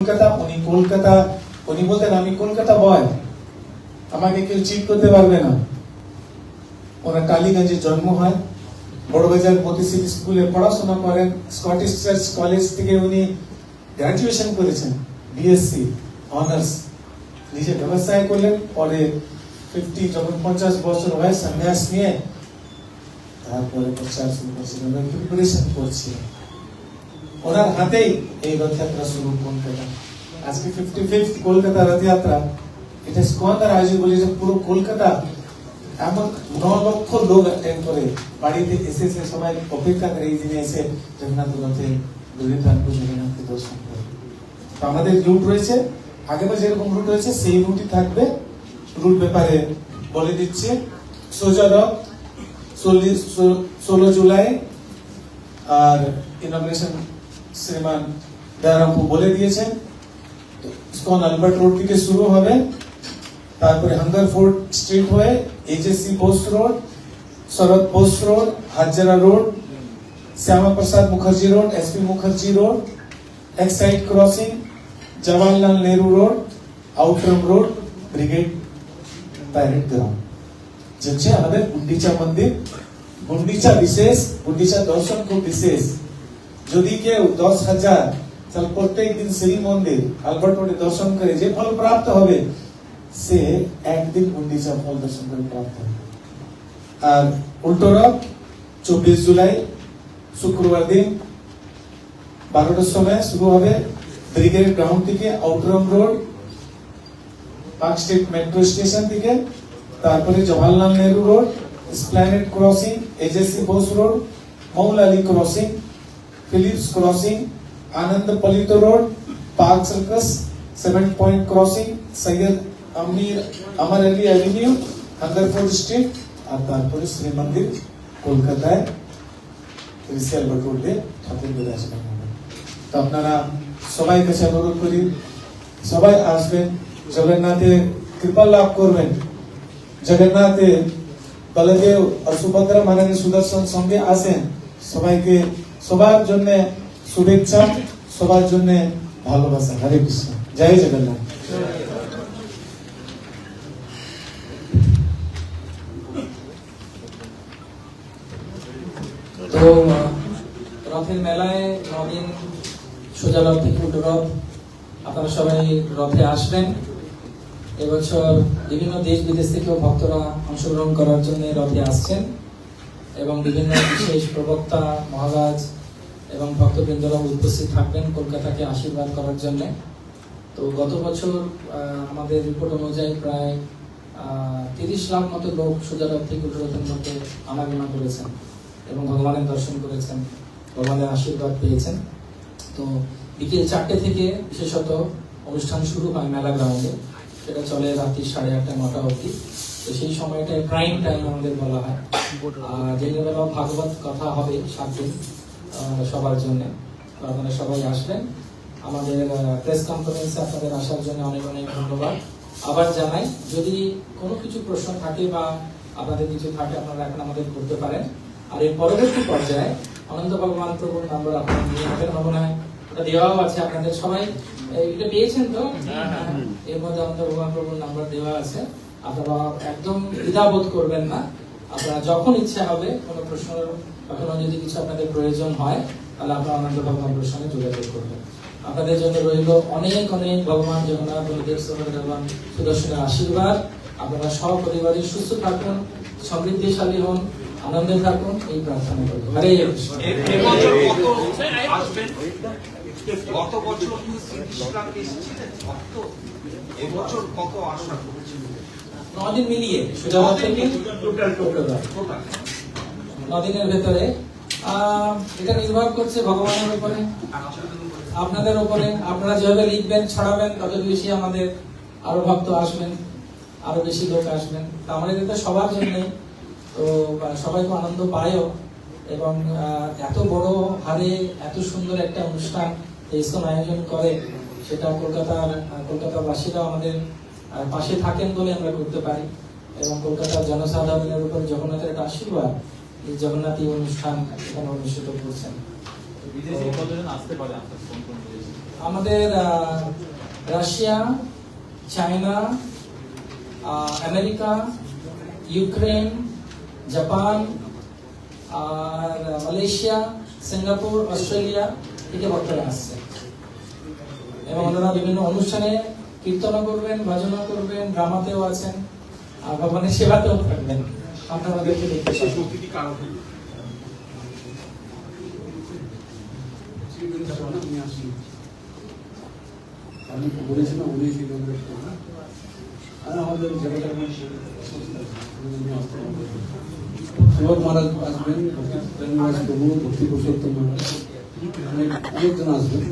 কলকাতা, উনি বলতেন আমি কলকাতা বয়, আমাকে কেউ চিট করতে পারবে না। ওনার টালিগঞ্জে জন্ম হয়, বড়বাজার মতি সিটি স্কুলে পড়াশোনা করেন, স্কটিশ চার্চ কলেজ থেকে উনি গ্রাজুয়েশন করেছেন, বিএসসি অনার্স। নিজে ব্যবসায় করলেন, পরে 50 বছর হয় সন্ন্যাস নিয়ে তারপরে প্রচার শুরু করছিলেন, প্রিপারেশন করছিলেন। ওনার হাতেই এই রথযাত্রা শুরু কলকাতা। আজকে 55th কলকাতা রথযাত্রা, এটা স্কন্দার আয়োজন বলেছে পুরো কলকাতা এমন 9 লক্ষ লোক অ্যাটেন্ড করে, বাড়িতে এসে সবাই অপেক্ষা করে এই দিনে এসে জগন্নাথ রথে জগন্নাথকে দর্শন করে। তো আমাদের রুট রয়েছে, আগেবার যেরকম রুট রয়েছে সেই রুটই থাকবে। রুট ব্যাপারে বলে দিচ্ছে, সোজা রথ 16 জুলাই, আর ইনগ্রেশন শ্রীমান দয়ারামপুর বলে দিয়েছেন। ইসকন আলবার্ট রোড থেকে শুরু হবে, তারপরে হাঙ্গারফোর্ড স্ট্রিট হয়ে HSC post road, Sarat post road, Hazra road, Shyama Prasad Mukherjee road, SP Mukherjee road, Exide crossing, Jawaharlal Nehru road, Outram road, brigade parade ground. যে আমাদের গুন্ডিচা মন্দির, গুন্ডিচা বিশেষ, গুন্ডিচা দর্শন খুব বিশেষ। যদি কেউ 10,000 তাহলে প্রত্যেক দিন সেই মন্দির আলবার্ট রোডে দর্শন করে যে ফল প্রাপ্ত হবে, সে একদিন গুন্ডিচা ফল দর্শন করে প্রাপ্ত হবে। আর উল্টো রথ 24 জুলাই শুক্রবার দিন 12টার সময় শুরু হবে ব্রিগেড গ্রাউন্ড থেকে, Outram road, park street metro station থেকে, তারপরে Jawaharlal Nehru road, Esplanade crossing, HSC Bose road, Moulali crossing, Philips crossing, Ananda Palit road, park circus, 7 point crossing, Syed Amir Ali avenue, Hungerford street, আর তারপরে শ্রী মন্দির কলকাতায় ঋষি আলবার্ট রোডে ঠাকুর বিরাজমান হবে। তো আপনারা সবাই কাছে অনুরোধ করি, সবাই আসবেন, জগন্নাথের কৃপা লাভ করবেন। জগন্নাথে বলদেব আর সুভদ্রা মহারানী সুদর্শন সঙ্গে আসেন। সবাইকে সবার জন্য শুভেচ্ছা, সবার জন্য ভালোবাসা। হরে কৃষ্ণ, জয় জগন্নাথ। তো রথের মেলায় 9 দিন সোজা রথ থেকে উল্টো রথ, আপনারা সবাই রথে আসবেন। এবছর বিভিন্ন দেশ বিদেশ থেকেও ভক্তরা অংশগ্রহণ করার জন্য রথে আসছেন, এবং বিভিন্ন বিশেষ প্রবক্তা মহারাজ এবং ভক্তবৃন্দরা উপস্থিত থাকবেন কলকাতাকে আশীর্বাদ করার জন্য। তো গত বছর আমাদের রিপোর্ট অনুযায়ী প্রায় 30 লাখ মতো লোক সোজা রথ থেকে উল্টো রথের মধ্যে আনাগোনা করেছেন এবং ভগবানের দর্শন করেছেন, ভগবানের আশীর্বাদ পেয়েছেন। তো বিকেল 4টে থেকে বিশেষত অনুষ্ঠান শুরু হয় মেলা গ্রাউন্ডে, সেটা চলে রাত্রি 8:30-9টা অবধি। তো সেই সময়টায় প্রাইম টাইম আমাদের বলা হয়। আর দিনের বেলা ভাগবত কথা হবে 7 দিন সবার জন্য। তো আপনারা সবাই আসবেন। আমাদের প্রেস কনফারেন্সে আপনাদের আসার জন্য অনেক অনেক ধন্যবাদ। আবার জানাই, যদি কোনো কিছু প্রশ্ন থাকে বা আপনাদের কিছু থাকে, আপনারা এখন আমাদের করতে পারেন। আর এর পরবর্তী পর্যায়ে অনন্ত ভগবান প্রভুর নাম্বার আপনারা নিয়ে নেবেন, মনে হয় ওটা দেওয়াও আছে। আপনাদের সবাই এটা পেয়েছেন তো? এর মধ্যে অনন্ত ভগবান প্রভুর নাম্বার দেওয়া আছে। আপনারা একদম দ্বিধাবোধ করবেন না। আপনারা যখন ইচ্ছা হবে কোনো প্রশ্ন বা কোনো যদি কিছু আপনাদের প্রয়োজন হয়, তাহলে আপনারা অনন্ত ভগবান প্রভুর সঙ্গে যোগাযোগ করবেন। আপনাদের জন্য রইল অনেক অনেক ভগবান জগন্নাথ বলদেব ভগবান সুদর্শনের আশীর্বাদ। আপনারা সপরিবারে সুস্থ থাকুন, সমৃদ্ধিশালী হন, আনন্দে থাকুন, এই প্রার্থনা করি। হরে কৃষ্ণ। গত বছর 9 দিন মিলিয়ে সোজা রথ থেকে 9 দিনের ভেতরে এটা নির্ভর করছে ভগবানের উপরে, আপনাদের উপরে। আপনারা যেভাবে লিখবেন, ছড়াবেন, তত বেশি আমাদের আরো ভক্ত আসবেন, আরো বেশি লোক আসবেন। তা আমাদের এটা সবার জন্যই, তো সবাই তো আনন্দ পায়ও। এবং এত বড় হারে এত সুন্দর একটা অনুষ্ঠান ইসকন আয়োজন করে, সেটা কলকাতাবাসীরা আমাদের পাশে থাকেন বলে আমরা করতে পারি। এবং কলকাতার জনসাধারণের উপর জগন্নাথের একটা আশীর্বাদ, এই জগন্নাথ এই অনুষ্ঠান এখানে অনুষ্ঠিত করছেন। বিদেশি কতজন আসতে পারে? আমাদের Russia, China, America, Ukraine, Japan, আর মালয়েশিয়া, সিঙ্গাপুর, অস্ট্রেলিয়া থেকে বক্তারা আসছে এবং ওনারা বিভিন্ন অনুষ্ঠানে কীর্তনও করবেন, ভজনও করবেন, ড্রামাতেও আছেন, আর ভগবানের সেবাতেও থাকবেন। আপনারা ওদেরকে দেখতে বিশেষ পাবেন। অতিথি কারণ হলো আমি তো বলেছিলাম উনি ছিল আর আমাদের জায়গাটা সেবক মহারাজ আসবেন, প্রেমরাজ প্রভু, ভক্তি পুরুষোত্তম মহারাজ, অনেকজন আসবেন।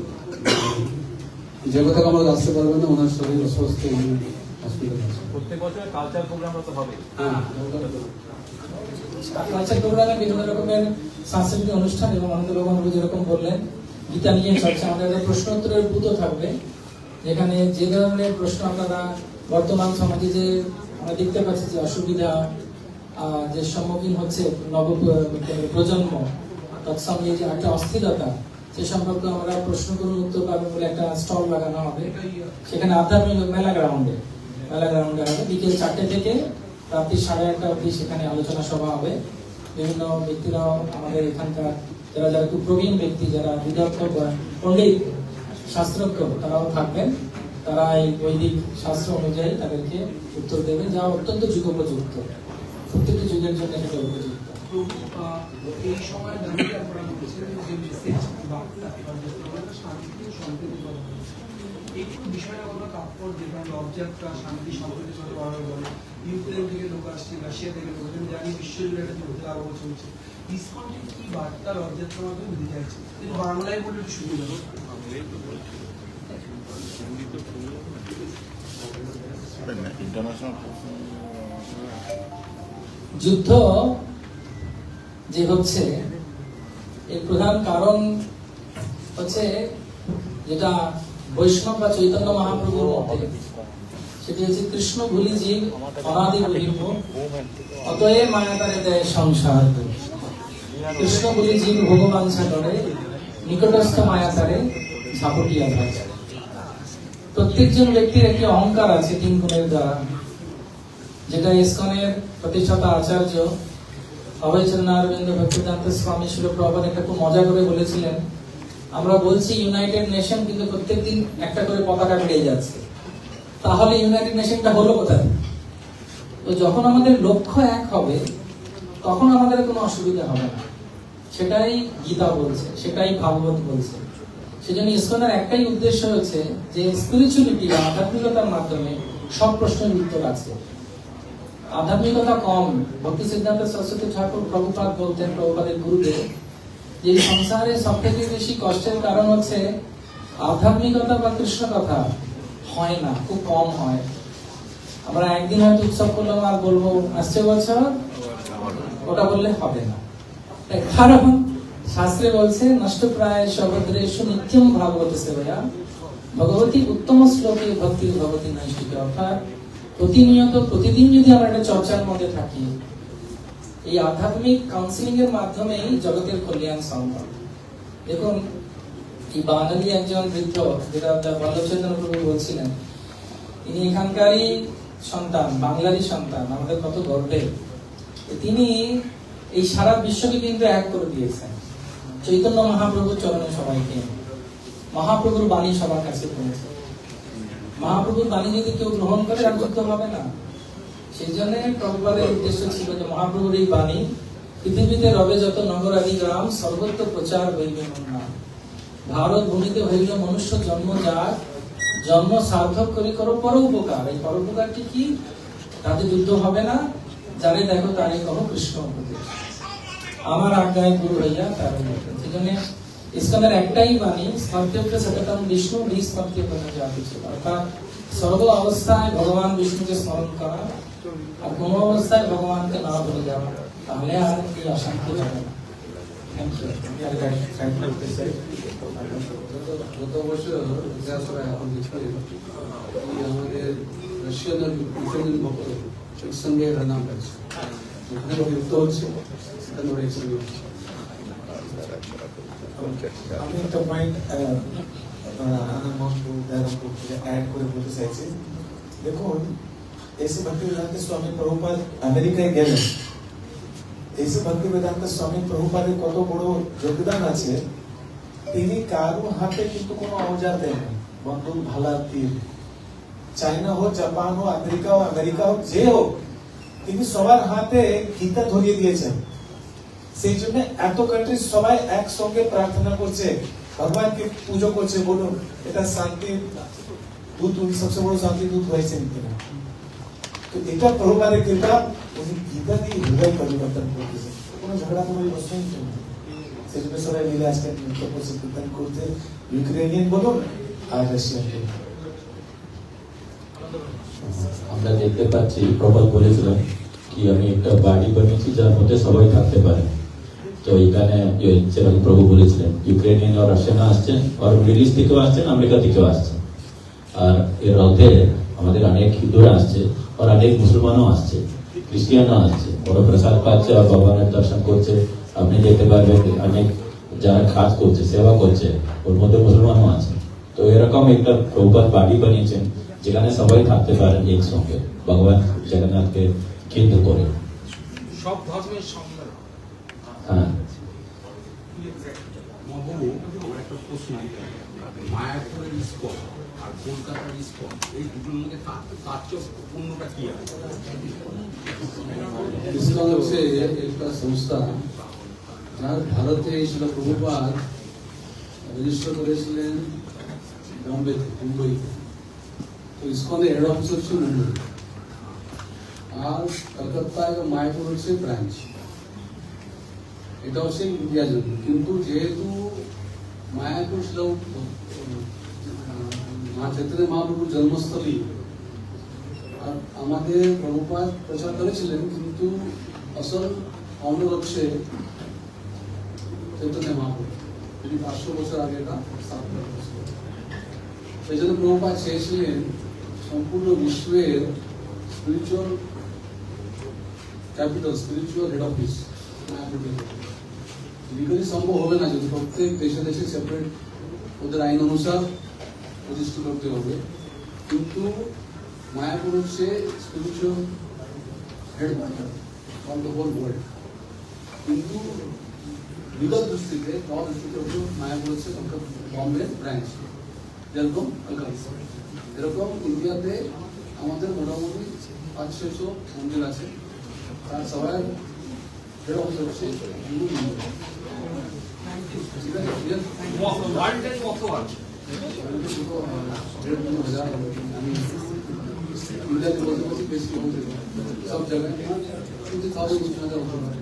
জগতে আমরা আসতে পারবেন না, ওনার শরীর অসুস্থ, উনি হসপিটালে আছেন। প্রত্যেক বছর কালচার প্রোগ্রামটা তো হবে। হ্যাঁ, কালচার প্রোগ্রামে বিভিন্ন রকমের সাংস্কৃতিক অনুষ্ঠান এবং আনন্দ ভগবান যেরকম বললেন গীতা নিয়ে চর্চা, আমাদের একটা প্রশ্ন উত্তরের বুথও থাকবে, যেখানে যে ধরনের প্রশ্ন আপনারা বর্তমান সমাজে যে আমরা দেখতে পাচ্ছি যে অসুবিধা যে সম্মুখীন হচ্ছে নব প্রজন্ম, তৎসঙ্গে যে একটা অস্থিরতা, সে সম্পর্কে আমরা প্রশ্ন করুন উত্তর পাবেন বলে একটা স্টল লাগানো হবে। সেখানে আধ্যাত্মিক মেলা গ্রাউন্ডে হবে বিকেল 4টে থেকে রাত্রি 8:30 অবধি সেখানে আলোচনা সভা হবে। বিভিন্ন ব্যক্তিরাও আমাদের এখানকার যারা খুব প্রবীণ ব্যক্তি, যারা বিদগ্ধ পণ্ডিত শাস্ত্রজ্ঞ, তারাও থাকবেন। তারা এই বৈদিক শাস্ত্র অনুযায়ী তাদেরকে উত্তর দেবে, যা অত্যন্ত যুগোপযুক্ত, প্রত্যেকটি যুগের জন্য এটা উপযুক্ত। এই সময় দাঁড়িয়ে আপনারা বলছেন যে মেসেজ বার্তা শান্তি ও সম্প্রীতি করা এই বিষয়টা কোনো তাৎপর্য, যেটা রথযাত্রা শান্তি সম্প্রীতি করার বলে ইউক্রেন থেকে লোক আসছে, রাশিয়া থেকে লোক আসছে, জানি বিশ্বজুড়ে একটা যুদ্ধ আরম্ভ চলছে। ইসকনটি কি বার্তা রথযাত্রার মাধ্যমে দিতে চাইছে? কিন্তু বাংলায় বলে একটু সুবিধা হবে। যুদ্ধ যে হচ্ছে এর প্রধান কারণ হচ্ছে যেটা বৈষ্ণব বা চৈতন্য মহাপ্রভুর মতে, সেটি হচ্ছে কৃষ্ণ ভুলি জীব অনাদি বহির্ভ, অতএব মায়াতারে দেয় সংসার। কৃষ্ণ ভুলি জীব ভগবাঞ্ছা করে, নিকটস্থ মায়াতারে ঝাপটিয়া যায়। প্রত্যেকজন ব্যক্তির একটি অহংকার আছে 3 গুণের দ্বারা, যেটা ইসকনের প্রতিষ্ঠাতা আচার্য অভয়চরণ অরবিন্দ ভক্তিবেদান্ত স্বামী শিল প্রভুপাদ একটা খুব মজা করে বলেছিলেন, আমরা বলছি ইউনাইটেড নেশন, কিন্তু প্রত্যেকদিন একটা করে পতাকা বেড়ে যাচ্ছে, তাহলে ইউনাইটেড নেশনটা হলো কোথায়? তো যখন আমাদের লক্ষ্য এক হবে তখন আমাদের কোনো অসুবিধা হবে না, সেটাই গীতা বলছে, সেটাই ভাগবত বলছে। সেজন্য ইসকনের একটাই উদ্দেশ্য হচ্ছে যে স্পিরিচুয়ালিটি বা আধ্যাত্মিকতার মাধ্যমে সব প্রশ্নের উত্তর আছে। আধ্যাত্মিকতা কম, ভক্তি সিদ্ধান্ত সরস্বতী ঠাকুর প্রভুপাদ বলতেন, প্রভুপাদের গুরুদেব, যে সংসারে সব থেকে বেশি কষ্টের কারণ হচ্ছে আধ্যাত্মিকতা বা কৃষ্ণ কথা হয় না, খুব কম হয়। আমরা একদিন হয়তো উৎসব করলাম আর বলবো আসছে বছর, ওটা বললে হবে না। কারণ শাস্ত্রে বলছে নষ্ট প্রায় সভদ্রেষু নিত্যম ভাগবত সেবয়া ভগবতী উত্তম শ্লোকে ভক্তি ভগবতী নৈষ্ঠিক। অর্থাৎ প্রতিনিয়ত প্রতিদিন যদি আমরা একটা চর্চার মধ্যে থাকি, এই আধ্যাত্মিক কাউন্সিলিং এর মাধ্যমেই জগতের কল্যাণ সম্ভব। দেখুন, এই বাঙালি একজন বৃদ্ধ, যেটা বল্লভচন্দ্র প্রভু বলছিলেন, তিনি এখানকারই সন্তান, বাংলারই সন্তান, আমাদের কত গর্বের। তিনি এই সারা বিশ্বকে কিন্তু এক করে দিয়েছেন চৈতন্য মহাপ্রভুর চরণে সবাইকে। মহাপ্রভুর বাণী সবার কাছে পৌঁছে। মহাপ্রভুর বাণী যদি কেউ গ্রহণ করে আর যুদ্ধ হবে না। সেই জন্য প্রভুপাদের উদ্দেশ্য ছিল যে মহাপ্রভুর এই বাণী পৃথিবীতে রবে যত নগর আদি গ্রাম সর্বত্র প্রচার হইবে নাম। ভারত ভূমিতে হইল মনুষ্য জন্ম, যার জন্ম সার্থক করে করো পরোপকার। এই পরোপকারটি কি? তাতে যুদ্ধ হবে না, যারে দেখো তারে কহ কৃষ্ণ উপদেশ, আমার আজ্ঞায় গুরু হইয়া তার। সেই জন্য ইসকনের একটাই বাণী, স্মর্ত্যপ্য সততম বিষ্ণু নিঃস্মর্ত্য জাতি ছিল। অর্থাৎ সর্ব অবস্থায় ভগবান বিষ্ণুকে স্মরণ করা, আর কোন অবস্থায় ভগবানকে না ভুলে যাওয়া, তাহলে আর এই অশান্তি হবে না। গত বছর ইতিহাসরা এখন দেখবেন আমাদের রাশিয়ান ইউক্রেনিয়ান ভক্ত একসঙ্গে নাম আছে, ওখানে যুক্ত হচ্ছে, সেখানে ওরা একসঙ্গে আমি একটা পয়েন্ট আনন্দমোহনপুর দয়ারামপুর থেকে অ্যাড করে বলতে চাইছি, দেখুন এসে ভক্তিবেদান্ত স্বামী প্রভুপাদ আমেরিকায় গেলেন, এসে ভক্তিবেদান্ত স্বামী প্রভুপাদের কত বড় যোগদান আছে। তিনি কারো হাতে কিন্তু কোনো অবজার দেন না, বন্ধুক ভালা তীর, চাইনা হোক, জাপান হোক, আমেরিকা হোক, যে হোক, তিনি সবার হাতে গীতা ধরিয়ে দিয়েছেন। সেই জন্য এত কান্ট্রি সবাই একসঙ্গে প্রার্থনা করছে, ভগবানকে পুজো করছে। বলুন এটা শান্তি দূত, উনি সবচেয়ে বড় শান্তি দূত হয়েছেন কিনা? তো এটা প্রভুপাদের কৃপা, উনি গীতা দিয়ে হৃদয় পরিবর্তন করতেছেন, কোনো ঝগড়া কোনো প্রশ্নই নেই। সেই জন্য সবাই মিলে আজকে নৃত্য করছে, কীর্তন করতে, ইউক্রেনিয়ান বলুন আর রাশিয়ান বলুন। আমরা দেখতে পাচ্ছি প্রবল বলেছিলেন কি আমি একটা বাড়ি বানিয়েছি যার মধ্যে সবাই থাকতে পারে। তো এখানে যেরকম প্রভু বলেছিলেন ইউক্রেনিয়ান আর রাশিয়ান আসছেন, আর মিডল ইস্ট থেকেও আসছেন, আমেরিকা থেকেও আসছেন। আর এর রথে আমাদের অনেক হিন্দুরা আসছে, আর অনেক মুসলমানও আসছে, খ্রিস্টিয়ানও আসছে, ওরা প্রসাদ পাচ্ছে আর ভগবানের দর্শন করছে। আপনি দেখতে পারবেন অনেক যারা কাজ করছে, সেবা করছে, ওর মধ্যে মুসলমানও আছে। তো এরকম একটা প্রভুপাদ বাড়ি বানিয়েছেন যেখানে সবাই থাকতে পারেন একসঙ্গে, ভগবান জগন্নাথকে কেন্দ্র করে। সব ধর্মের সম্মান। হ্যাঁ, মহাপ্রভু, আমার একটা প্রশ্ন, মায়াপুরের স্পট আর কলকাতার স্পট এই দুটোর মধ্যে তাৎপর্যপূর্ণটা কি আছে? ইসকন হচ্ছে একটা সংস্থা যার ভারতে ছিল প্রভুপাদ রেজিস্টার করেছিলেন বম্বেতে, মুম্বইতে। তো ইসকনের হেড অফিস হচ্ছে মুম্বই, আর কলকাতায় মায়াপুর হচ্ছে ব্রাঞ্চ। এটা হচ্ছে ইন্ডিয়ার জন্য, কিন্তু যেহেতু মায়াপুর ছিল মা চৈতন্য মহাপ্রভুর জন্মস্থলী, আর আমাদের প্রভুপাদ প্রচার করেছিলেন, কিন্তু আসল ফাউন্ডার হচ্ছে চৈতন্য মহাপ্রভু, যিনি 500 বছর আগে এটা স্থাপন করেছিলেন। সেই জন্য প্রভুপাদ চেয়েছিলেন সম্পূর্ণ বিশ্বের spiritual capital, spiritual head office মায়াপুরে। লিগালি সম্ভব হবে না, যদি প্রত্যেক দেশে দেশে সেপারেট ওদের আইন অনুসার প্রতিষ্ঠা করতে হবে, কিন্তু মায়াপুর হচ্ছে spiritual head on the whole world. কিন্তু লিগাল দৃষ্টিতে, ল দৃষ্টিতে হচ্ছে মায়াপুর হচ্ছে বম্বে ব্রাঞ্চ, যেরকম কলকাতা। এরকম ইন্ডিয়াতে আমাদের মোটামুটি 500-600 মন্দির আছে, তার সবাই হেড অফিস হচ্ছে ওয়ার্ল্ডের কত আছে? আমি ইন্ডিয়াতে বলতে পারছি বেশি হতে সব জায়গায় 20,000 হতে পারে।